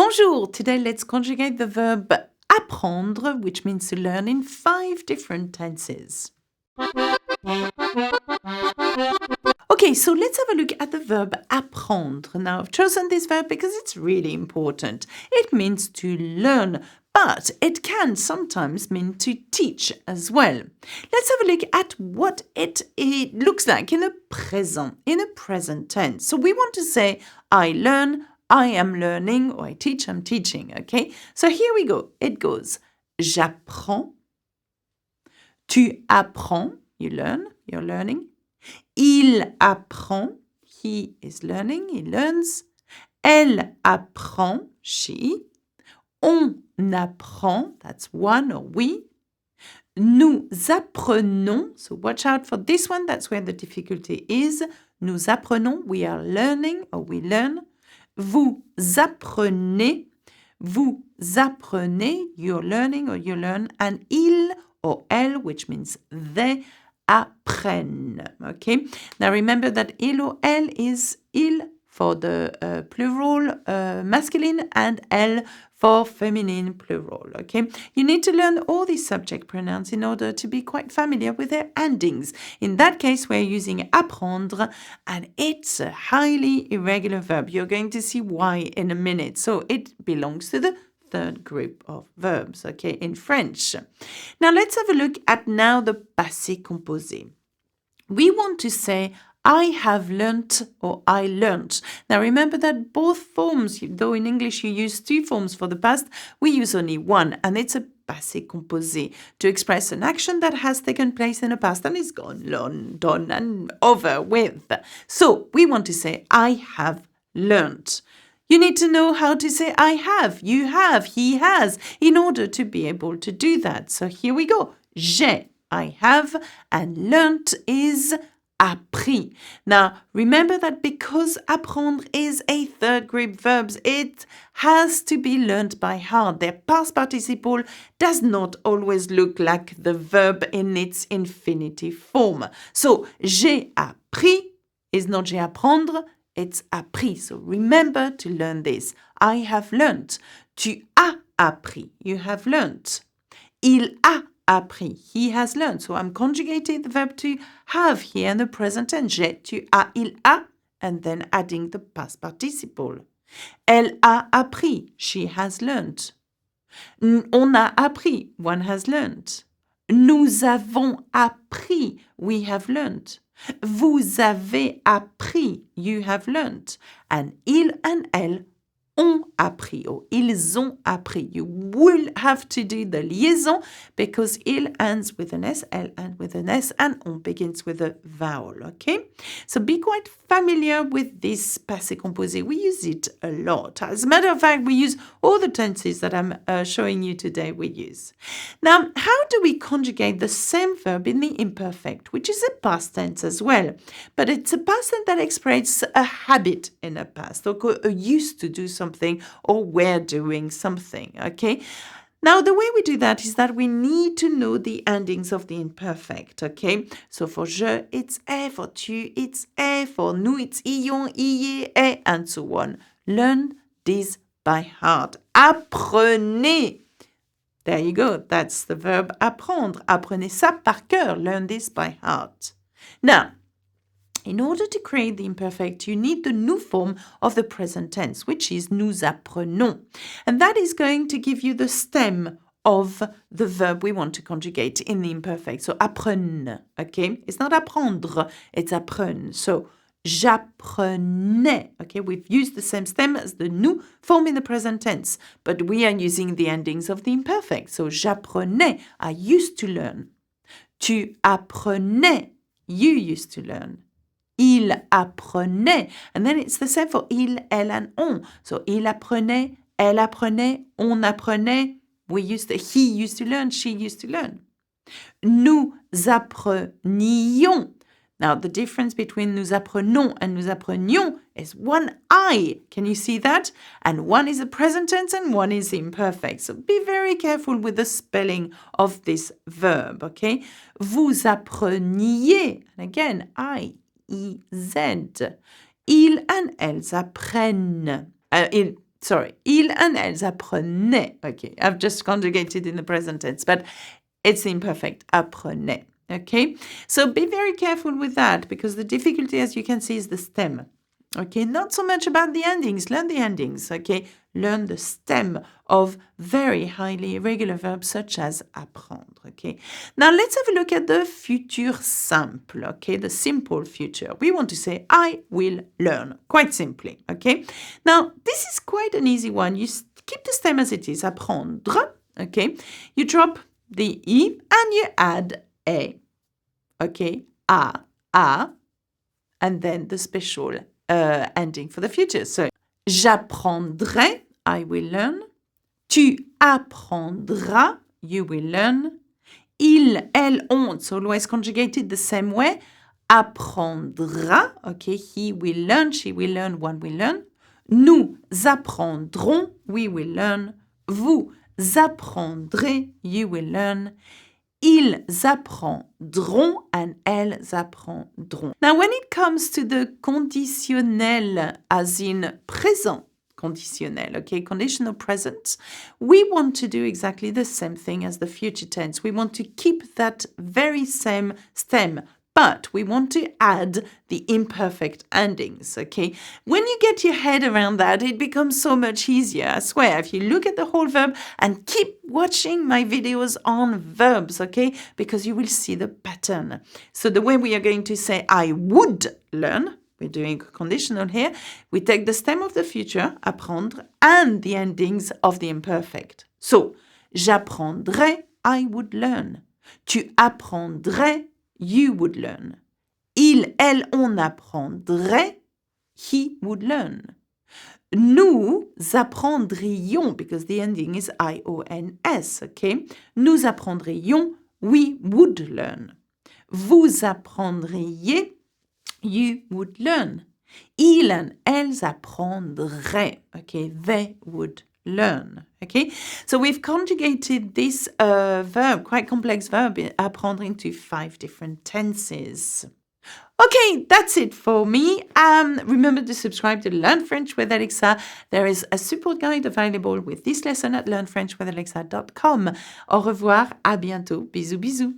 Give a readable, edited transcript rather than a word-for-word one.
Bonjour! Today let's conjugate the verb apprendre, which means to learn, in 5 different tenses. Okay, so let's have a look at the verb apprendre. Now, I've chosen this verb because it's really important. It means to learn, but it can sometimes mean to teach as well. Let's have a look at what it looks like in a present tense. So we want to say, I learn, I am learning, or I teach, I'm teaching, okay? So here we go. It goes, j'apprends, tu apprends, you learn, you're learning. Il apprend, he is learning, he learns. Elle apprend, she. On apprend, that's one or we. Nous apprenons, so watch out for this one, that's where the difficulty is. Nous apprenons, we are learning or we learn. Vous apprenez, you're learning or you learn. And il or elle, which means they, apprennent. Okay. Now remember that il or elle is il for the plural masculine and elle for feminine plural. Okay. You need to learn all these subject pronouns in order to be quite familiar with their endings. In that case, we're using apprendre, and it's a highly irregular verb. You're going to see why in a minute. So it belongs to the third group of verbs, okay, in French. Now let's have a look at now the passé composé. We want to say, I have learnt or I learnt. Now remember that both forms, though in English you use 2 forms for the past, we use only one, and it's a passé composé to express an action that has taken place in the past and is gone, done, and over with. So we want to say, I have learnt. You need to know how to say I have, you have, he has, in order to be able to do that. So here we go. J'ai, I have, and learnt is appris. Now, remember that because apprendre is a third group verb, it has to be learnt by heart. Their past participle does not always look like the verb in its infinitive form. So, j'ai appris is not j'ai apprendre, it's appris. So remember to learn this. I have learnt. Tu as appris. You have learnt. Il a appris. He has learnt. So I'm conjugating the verb to have here in the present tense. J'ai, tu as, il a, and then adding the past participle. Elle a appris. She has learnt. On a appris. One has learnt. Nous avons appris. We have learnt. Vous avez appris, you have learnt. And il and elle ont appris, or ils ont appris. You will have to do the liaison because il ends with an S, elle ends with an S, and on begins with a vowel, okay? So be quite familiar with this passé composé. We use it a lot. As a matter of fact, we use all the tenses that I'm showing you today, we use. Now, how do we conjugate the same verb in the imperfect, which is a past tense as well? But it's a past tense that expresses a habit in the past, or used to do something, or we're doing something, okay? Now, the way we do that is that we need to know the endings of the imperfect, okay? So for je, it's e, for tu, it's e, for nous, it's ion, iye, e, and so on. Learn this by heart. Apprenez. There you go. That's the verb apprendre. Apprenez ça par cœur. Learn this by heart. Now, in order to create the imperfect, you need the nous form of the present tense, which is nous apprenons. And that is going to give you the stem of the verb we want to conjugate in the imperfect. So apprenne, okay? It's not apprendre, it's apprenne. So j'apprenais, okay? We've used the same stem as the nous form in the present tense, but we are using the endings of the imperfect. So j'apprenais, I used to learn. Tu apprenais, you used to learn. Il apprenait. And then it's the same for il, elle, and on. So il apprenait, elle apprenait, on apprenait. He used to learn, she used to learn. Nous apprenions. Now, the difference between nous apprenons and nous apprenions is one I. Can you see that? And one is a present tense and one is imperfect. So be very careful with the spelling of this verb, okay? Vous appreniez. And again, I. I-Z. Ils and elles apprennent. sorry, ils and elles apprenaient. Okay, I've just conjugated in the present tense, but it's imperfect. Apprenaient. Okay, so be very careful with that because the difficulty, as you can see, is the stem. Okay, not so much about the endings. Learn the endings. Okay, learn the stem of very highly irregular verbs such as apprendre. Okay, now let's have a look at the futur simple. Okay, the simple future. We want to say I will learn, quite simply. Okay, now this is quite an easy one. You keep the stem as it is, apprendre. Okay, you drop the I and you add a. Okay, a, and then the special ending for the future. So, j'apprendrai, I will learn. Tu apprendras, you will learn. Il, elle, on, it's always conjugated the same way. Apprendra, okay, he will learn, she will learn, one will learn. Nous apprendrons, we will learn. Vous apprendrez, you will learn. Ils apprendront and elles apprendront. Now, when it comes to the conditionnel, as in présent conditionnel, okay, conditional present, we want to do exactly the same thing as the future tense. We want to keep that very same stem, but we want to add the imperfect endings, okay? When you get your head around that, it becomes so much easier, I swear. If you look at the whole verb and keep watching my videos on verbs, okay? Because you will see the pattern. So the way we are going to say I would learn, we're doing conditional here, we take the stem of the future, apprendre, and the endings of the imperfect. So, j'apprendrai, I would learn. Tu apprendrais, you would learn. Il, elle, on apprendrait, he would learn. Nous apprendrions, because the ending is I-O-N-S, okay? Nous apprendrions, we would learn. Vous apprendriez, you would learn. Ils and elles apprendraient, okay? They would learn, okay? So we've conjugated this verb, quite complex verb, apprendre into 5 different tenses. Okay, that's it for me. Remember to subscribe to Learn French with Alexa. There is a support guide available with this lesson at learnfrenchwithalexa.com. Au revoir, à bientôt. Bisous, bisous.